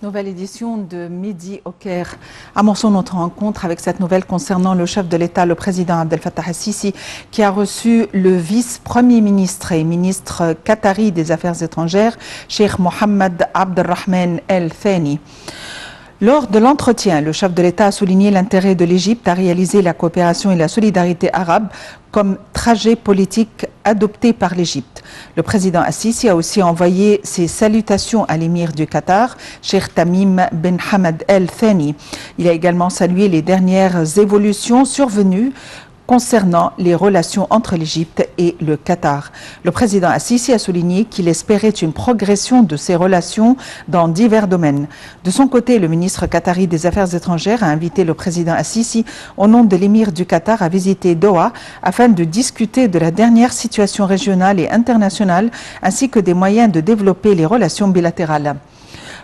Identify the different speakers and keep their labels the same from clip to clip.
Speaker 1: Nouvelle édition de Midi au Caire. Amorçons notre rencontre avec cette nouvelle concernant le chef de l'État, le président Abdel Fattah el-Sisi, qui a reçu le vice-premier ministre et ministre qatari des Affaires étrangères, Cheikh Mohammed Abdelrahman El Thani. Lors de l'entretien, le chef de l'État a souligné l'intérêt de l'Égypte à réaliser la coopération et la solidarité arabe comme trajet politique adopté par l'Égypte. Le président Al-Sisi a aussi envoyé ses salutations à l'émir du Qatar, Cheikh Tamim bin Hamad Al Thani. Il a également salué les dernières évolutions survenues concernant les relations entre l'Égypte et le Qatar. Le président Al-Sisi a souligné qu'il espérait une progression de ces relations dans divers domaines. De son côté, le ministre qatari des Affaires étrangères a invité le président Al-Sisi au nom de l'émir du Qatar à visiter Doha afin de discuter de la dernière situation régionale et internationale ainsi que des moyens de développer les relations bilatérales.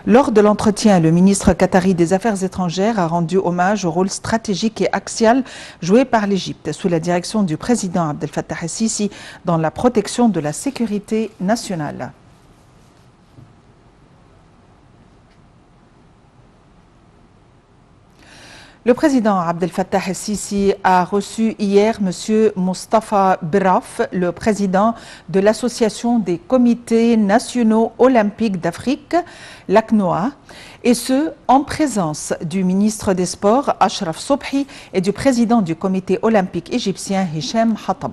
Speaker 1: Lors de l'entretien, le ministre qatari des Affaires étrangères a rendu hommage au rôle stratégique et axial joué par l'Égypte sous la direction du président Abdel Fattah el-Sisi dans la protection de la sécurité nationale. Le président Abdel Fattah el-Sisi a reçu hier M. Mostafa Berraf, le président de l'Association des comités nationaux olympiques d'Afrique, l'ACNOA, et ce, en présence du ministre des Sports, Ashraf Sobhi, et du président du comité olympique égyptien, Hicham Hattab.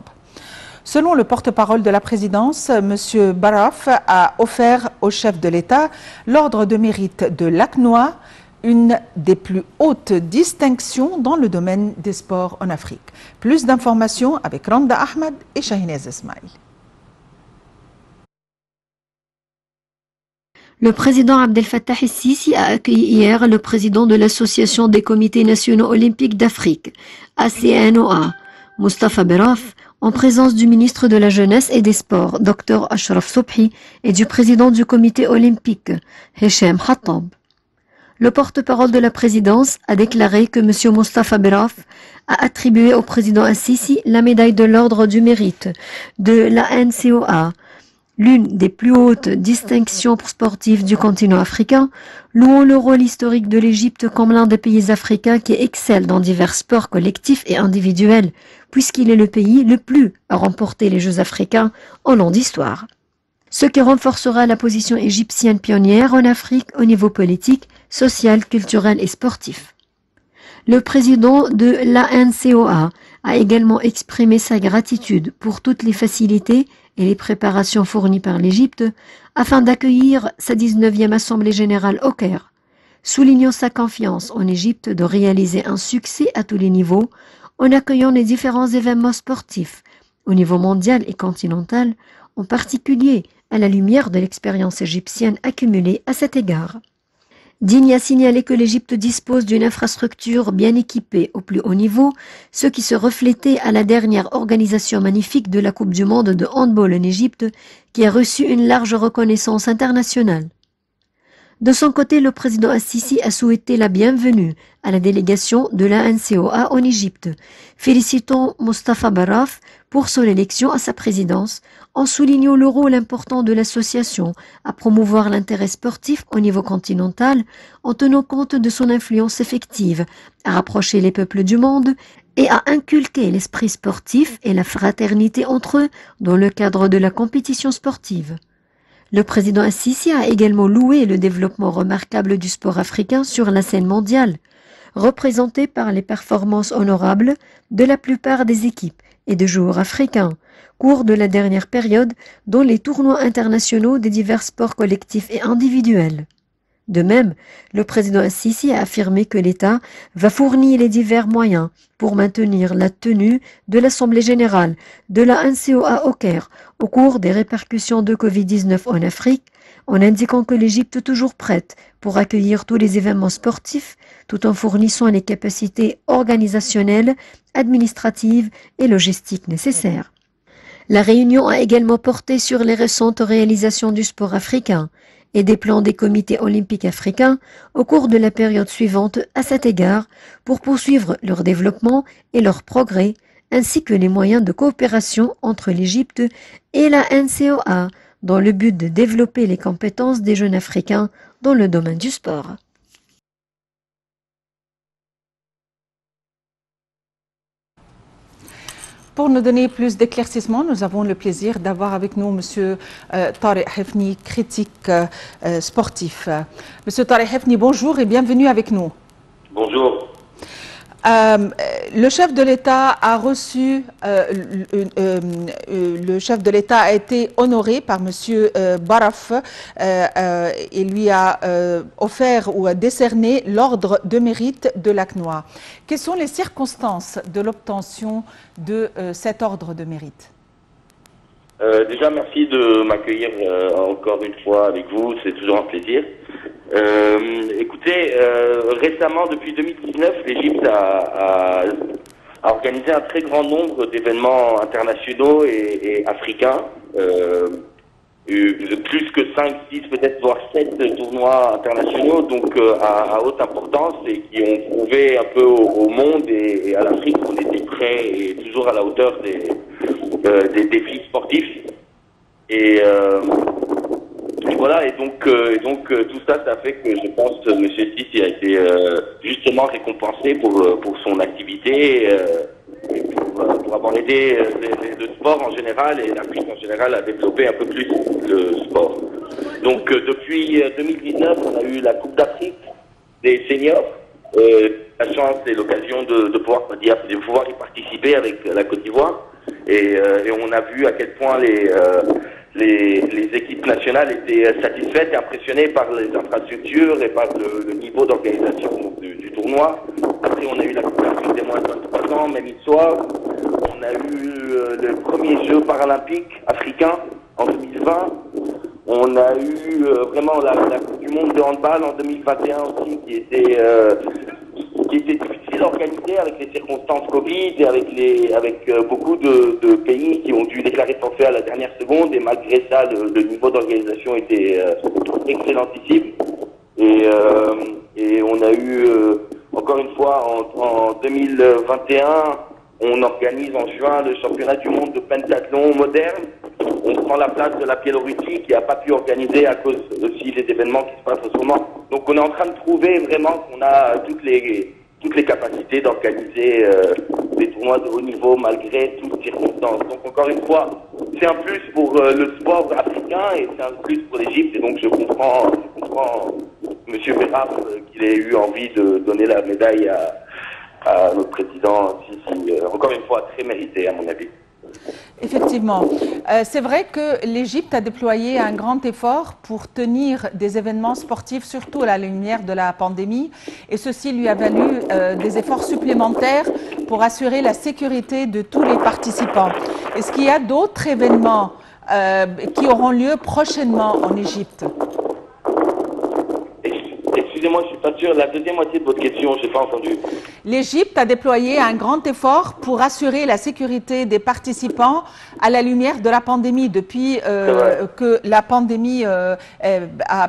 Speaker 1: Selon le porte-parole de la présidence, M. Berraf a offert au chef de l'État l'ordre de mérite de l'ACNOA, une des plus hautes distinctions dans le domaine des sports en Afrique. Plus d'informations avec Randa Ahmed et Shahinez Ismail.
Speaker 2: Le président Abdel Fattah el-Sisi a accueilli hier le président de l'Association des comités nationaux olympiques d'Afrique, ACNOA, Mostafa Berraf, en présence du ministre de la Jeunesse et des Sports, Dr Ashraf Sobhi, et du président du comité olympique, Hicham Hattab. Le porte-parole de la présidence a déclaré que M. Mostafa Berraf a attribué au président Al-Sisi la médaille de l'ordre du mérite de l'ANCOA, l'une des plus hautes distinctions sportives du continent africain, louant le rôle historique de l'Égypte comme l'un des pays africains qui excelle dans divers sports collectifs et individuels, puisqu'il est le pays le plus à remporter les Jeux africains en long d'histoire. Ce qui renforcera la position égyptienne pionnière en Afrique au niveau politique, social, culturel et sportif. Le président de l'ANCOA a également exprimé sa gratitude pour toutes les facilités et les préparations fournies par l'Égypte afin d'accueillir sa 19e Assemblée générale au Caire, soulignant sa confiance en Égypte de réaliser un succès à tous les niveaux en accueillant les différents événements sportifs au niveau mondial et continental, en particulier à la lumière de l'expérience égyptienne accumulée à cet égard. Digne à signaler que l'Égypte dispose d'une infrastructure bien équipée au plus haut niveau, ce qui se reflétait à la dernière organisation magnifique de la Coupe du monde de handball en Égypte, qui a reçu une large reconnaissance internationale. De son côté, le président Al-Sisi a souhaité la bienvenue à la délégation de l'ANCOA en Égypte, félicitant Mostafa Berraf pour son élection à sa présidence, en soulignant le rôle important de l'association à promouvoir l'intérêt sportif au niveau continental, en tenant compte de son influence effective à rapprocher les peuples du monde et à inculquer l'esprit sportif et la fraternité entre eux dans le cadre de la compétition sportive. Le président Al-Sisi a également loué le développement remarquable du sport africain sur la scène mondiale, représenté par les performances honorables de la plupart des équipes et de joueurs africains, cours de la dernière période dans les tournois internationaux des divers sports collectifs et individuels. De même, le président Al-Sisi a affirmé que l'État va fournir les divers moyens pour maintenir la tenue de l'Assemblée générale de la ANCOA au Caire au cours des répercussions de Covid-19 en Afrique, en indiquant que l'Égypte est toujours prête pour accueillir tous les événements sportifs tout en fournissant les capacités organisationnelles, administratives et logistiques nécessaires. La réunion a également porté sur les récentes réalisations du sport africain et des plans des comités olympiques africains au cours de la période suivante à cet égard pour poursuivre leur développement et leur progrès, ainsi que les moyens de coopération entre l'Égypte et la NCOA dans le but de développer les compétences des jeunes Africains dans le domaine du sport.
Speaker 1: Pour nous donner plus d'éclaircissements, nous avons le plaisir d'avoir avec nous M. Tariq Hifni, critique sportif. M. Tariq Hifni, bonjour et bienvenue avec nous.
Speaker 3: Bonjour.
Speaker 1: Le chef de l'État a reçu, le chef de l'État a été honoré par M. Baraf et lui a offert ou a décerné l'ordre de mérite de l'ACNOA. Quelles sont les circonstances de l'obtention de cet ordre de mérite?
Speaker 3: Déjà, merci de m'accueillir encore une fois avec vous, c'est toujours un plaisir. Écoutez, récemment, depuis 2019, l'Égypte a organisé un très grand nombre d'événements internationaux et africains, plus que 5, 6, peut-être voire 7 tournois internationaux, donc à haute importance, et qui ont prouvé un peu au monde et à l'Afrique qu'on était prêts et toujours à la hauteur des défis sportifs. Et voilà, et donc tout ça, ça fait que je pense que M. Sisi a été justement récompensé pour son activité et pour avoir aidé le sport en général et l'Afrique en général à développer un peu plus le sport. Donc depuis 2019, on a eu la Coupe d'Afrique des seniors. La chance et l'occasion de pouvoir y participer avec la Côte d'Ivoire. Et on a vu à quel point les équipes nationales étaient satisfaites et impressionnées par les infrastructures et par le niveau d'organisation du tournoi. Après, on a eu la Coupe d'Afrique des moins de 23 ans, même histoire. On a eu le premier jeu paralympique africain en 2020. On a eu vraiment la Coupe du monde de handball en 2021 aussi, qui était difficile à organiser avec les circonstances Covid et avec beaucoup de pays qui ont dû déclarer forfait à la dernière seconde, et malgré ça, le niveau d'organisation était excellentissime. Et on a eu, encore une fois, en 2021, on organise en juin le championnat du monde de pentathlon moderne. On prend la place de la Biélorussie qui n'a pas pu organiser à cause aussi des événements qui se passent en ce moment. Donc on est en train de prouver vraiment qu'on a toutes les capacités d'organiser des tournois de haut niveau malgré toutes les circonstances. Donc encore une fois, c'est un plus pour le sport africain et c'est un plus pour l'Égypte. Et donc je comprends M. Beraf qu'il ait eu envie de donner la médaille à notre président Sisi. Encore une fois, très mérité à mon avis.
Speaker 1: Effectivement. C'est vrai que l'Égypte a déployé un grand effort pour tenir des événements sportifs, surtout à la lumière de la pandémie, et ceci lui a valu des efforts supplémentaires pour assurer la sécurité de tous les participants. Est-ce qu'il y a d'autres événements qui auront lieu prochainement en Égypte?
Speaker 3: Excusez-moi, je ne suis pas sûr. La deuxième moitié de votre question, je n'ai pas entendu.
Speaker 1: L'Égypte a déployé un grand effort pour assurer la sécurité des participants à la lumière de la pandémie. Depuis que la pandémie a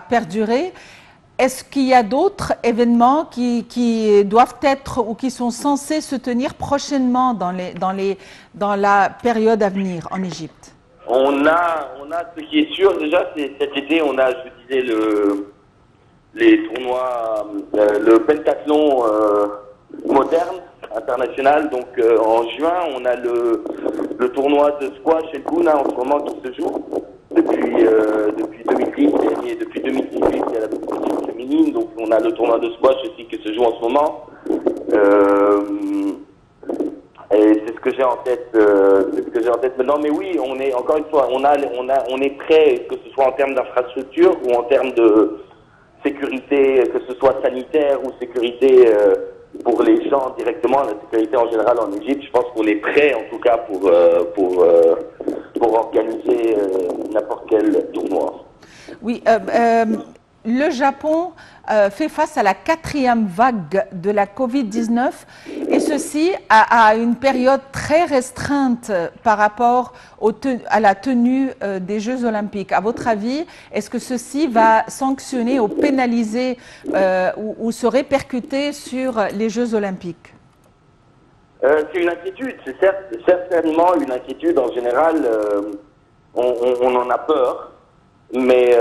Speaker 1: perduré, est-ce qu'il y a d'autres événements qui doivent être ou qui sont censés se tenir prochainement dans la période à venir en Égypte?
Speaker 3: On a ce qui est sûr déjà, c'est cet été, on a, je vous disais, les tournois, le pentathlon moderne international. Donc en juin, on a le tournoi de squash et Gouna en ce moment qui se joue depuis 2010 et depuis 2018 il y a la compétition féminine. Donc on a le tournoi de squash aussi qui se joue en ce moment. Et c'est ce que j'ai en tête, maintenant. Mais oui, on est encore une fois, on est prêt, que ce soit en termes d'infrastructure ou en termes de sécurité, que ce soit sanitaire ou sécurité pour les gens directement, la sécurité en général en Égypte. Je pense qu'on est prêt en tout cas pour organiser n'importe quel tournoi.
Speaker 1: Oui, le Japon fait face à la 4e vague de la Covid-19 et ceci à une période très restreinte par rapport à la tenue des Jeux Olympiques. À votre avis, est-ce que ceci va sanctionner ou pénaliser ou se répercuter sur les Jeux Olympiques?
Speaker 3: C'est une inquiétude, c'est certainement une inquiétude. En général, on en a peur. Mais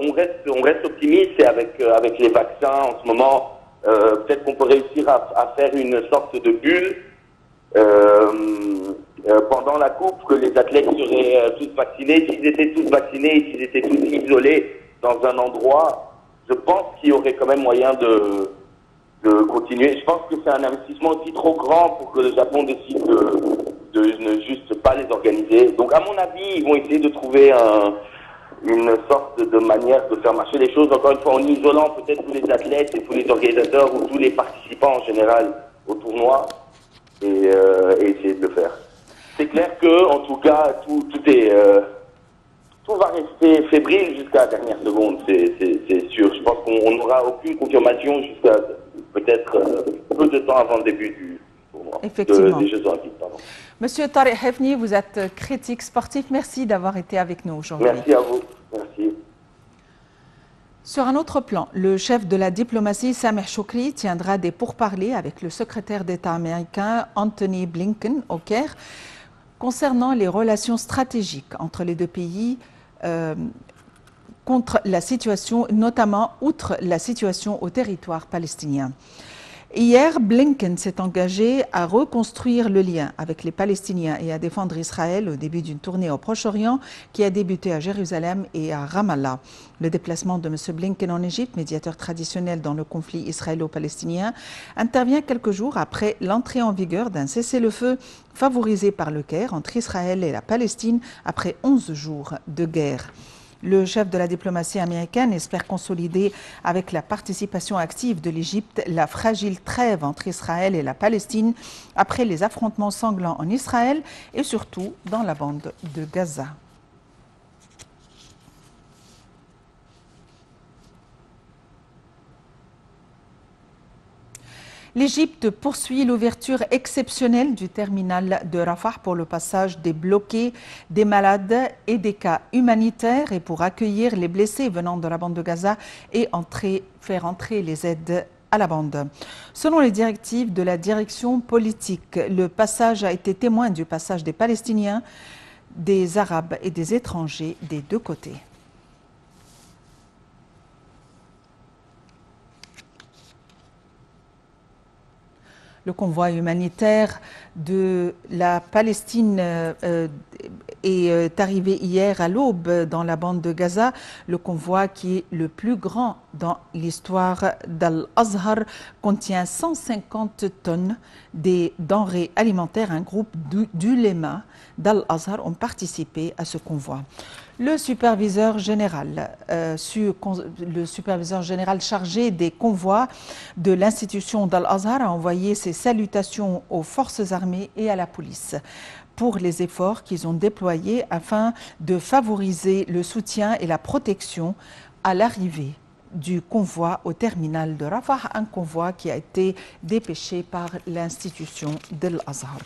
Speaker 3: on reste optimiste et avec les vaccins en ce moment, peut-être qu'on peut réussir à faire une sorte de bulle pendant la coupe, que les athlètes seraient tous vaccinés. S'ils étaient tous vaccinés, s'ils étaient tous isolés dans un endroit, je pense qu'il y aurait quand même moyen de continuer. Je pense que c'est un investissement aussi trop grand pour que le Japon décide de ne juste pas les organiser. Donc à mon avis, ils vont essayer de trouver une sorte de manière de faire marcher les choses, encore une fois en isolant peut-être tous les athlètes et tous les organisateurs ou tous les participants en général au tournoi et essayer de le faire. C'est clair que, en tout cas, tout va rester fébrile jusqu'à la dernière seconde, c'est sûr. Je pense qu'on n'aura aucune confirmation jusqu'à peut-être peu de temps avant le début du tournoi, des Jeux Olympiques. Pardon.
Speaker 1: Monsieur Tariq Hefni, vous êtes critique sportif. Merci d'avoir été avec nous aujourd'hui.
Speaker 3: Merci à vous. Merci.
Speaker 1: Sur un autre plan, le chef de la diplomatie, Sameh Choukri, tiendra des pourparlers avec le secrétaire d'État américain Anthony Blinken au Caire concernant les relations stratégiques entre les deux pays contre la situation, notamment outre la situation au territoire palestinien. Hier, Blinken s'est engagé à reconstruire le lien avec les Palestiniens et à défendre Israël au début d'une tournée au Proche-Orient qui a débuté à Jérusalem et à Ramallah. Le déplacement de M. Blinken en Égypte, médiateur traditionnel dans le conflit israélo-palestinien, intervient quelques jours après l'entrée en vigueur d'un cessez-le-feu favorisé par le Caire entre Israël et la Palestine après 11 jours de guerre. Le chef de la diplomatie américaine espère consolider avec la participation active de l'Égypte la fragile trêve entre Israël et la Palestine après les affrontements sanglants en Israël et surtout dans la bande de Gaza. L'Égypte poursuit l'ouverture exceptionnelle du terminal de Rafah pour le passage des bloqués, des malades et des cas humanitaires et pour accueillir les blessés venant de la bande de Gaza et faire entrer les aides à la bande. Selon les directives de la direction politique, le passage a été témoin du passage des Palestiniens, des Arabes et des étrangers des deux côtés. Le convoi humanitaire de la Palestine est arrivé hier à l'aube dans la bande de Gaza. Le convoi, qui est le plus grand dans l'histoire d'Al-Azhar, contient 150 tonnes des denrées alimentaires. Un groupe d'ulémas d'Al-Azhar ont participé à ce convoi. Le superviseur général chargé des convois de l'institution d'Al-Azhar a envoyé ses salutations aux forces armées et à la police pour les efforts qu'ils ont déployés afin de favoriser le soutien et la protection à l'arrivée du convoi au terminal de Rafah, un convoi qui a été dépêché par l'institution d'Al-Azhar.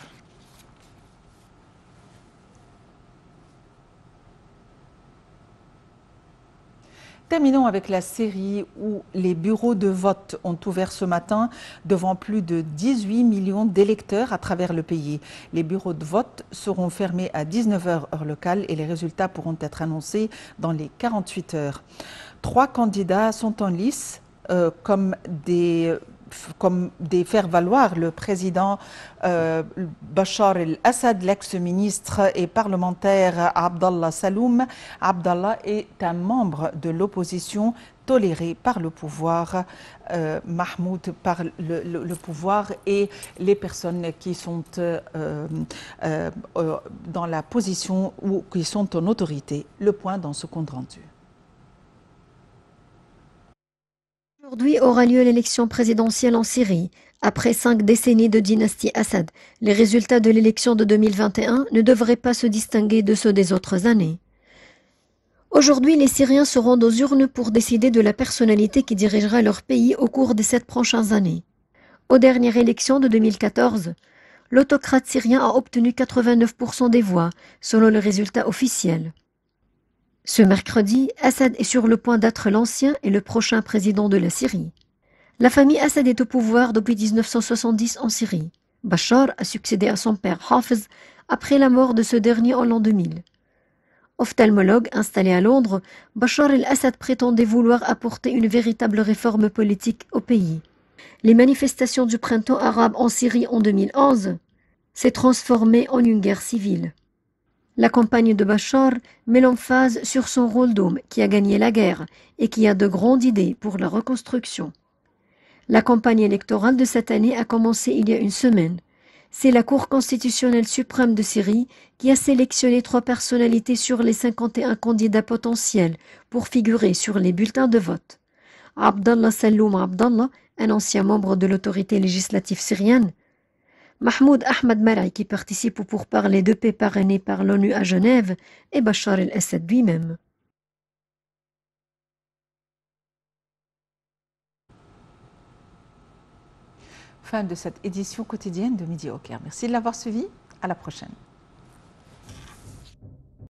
Speaker 1: Terminons avec la Syrie où les bureaux de vote ont ouvert ce matin devant plus de 18 millions d'électeurs à travers le pays. Les bureaux de vote seront fermés à 19h heure locale et les résultats pourront être annoncés dans les 48 heures. 3 candidats sont en lice comme des faire-valoir. Le président Bachar el-Assad, l'ex-ministre et parlementaire Abdallah Saloum. Abdallah est un membre de l'opposition toléré par le pouvoir, Mahmoud par le pouvoir et les personnes qui sont dans la position ou qui sont en autorité. Le point dans ce compte rendu.
Speaker 2: Aujourd'hui aura lieu l'élection présidentielle en Syrie. Après 5 décennies de dynastie Assad, les résultats de l'élection de 2021 ne devraient pas se distinguer de ceux des autres années. Aujourd'hui, les Syriens se rendent aux urnes pour décider de la personnalité qui dirigera leur pays au cours des 7 prochaines années. Aux dernières élections de 2014, l'autocrate syrien a obtenu 89% des voix, selon le résultat officiel. Ce mercredi, Assad est sur le point d'être l'ancien et le prochain président de la Syrie. La famille Assad est au pouvoir depuis 1970 en Syrie. Bachar a succédé à son père Hafez après la mort de ce dernier en l'an 2000. Ophtalmologue installé à Londres, Bachar el-Assad prétendait vouloir apporter une véritable réforme politique au pays. Les manifestations du printemps arabe en Syrie en 2011 s'est transformée en une guerre civile. La campagne de Bachar met l'emphase sur son rôle d'homme qui a gagné la guerre et qui a de grandes idées pour la reconstruction. La campagne électorale de cette année a commencé il y a une semaine. C'est la Cour constitutionnelle suprême de Syrie qui a sélectionné 3 personnalités sur les 51 candidats potentiels pour figurer sur les bulletins de vote. Abdallah Salloum Abdallah, un ancien membre de l'autorité législative syrienne, Mahmoud Ahmad Mar'i qui participe au pourparlers de paix parrainé par l'ONU à Genève et Bachar el-Assad lui-même.
Speaker 1: Fin de cette édition quotidienne de Midi au Caire. Merci de l'avoir suivi. À la prochaine.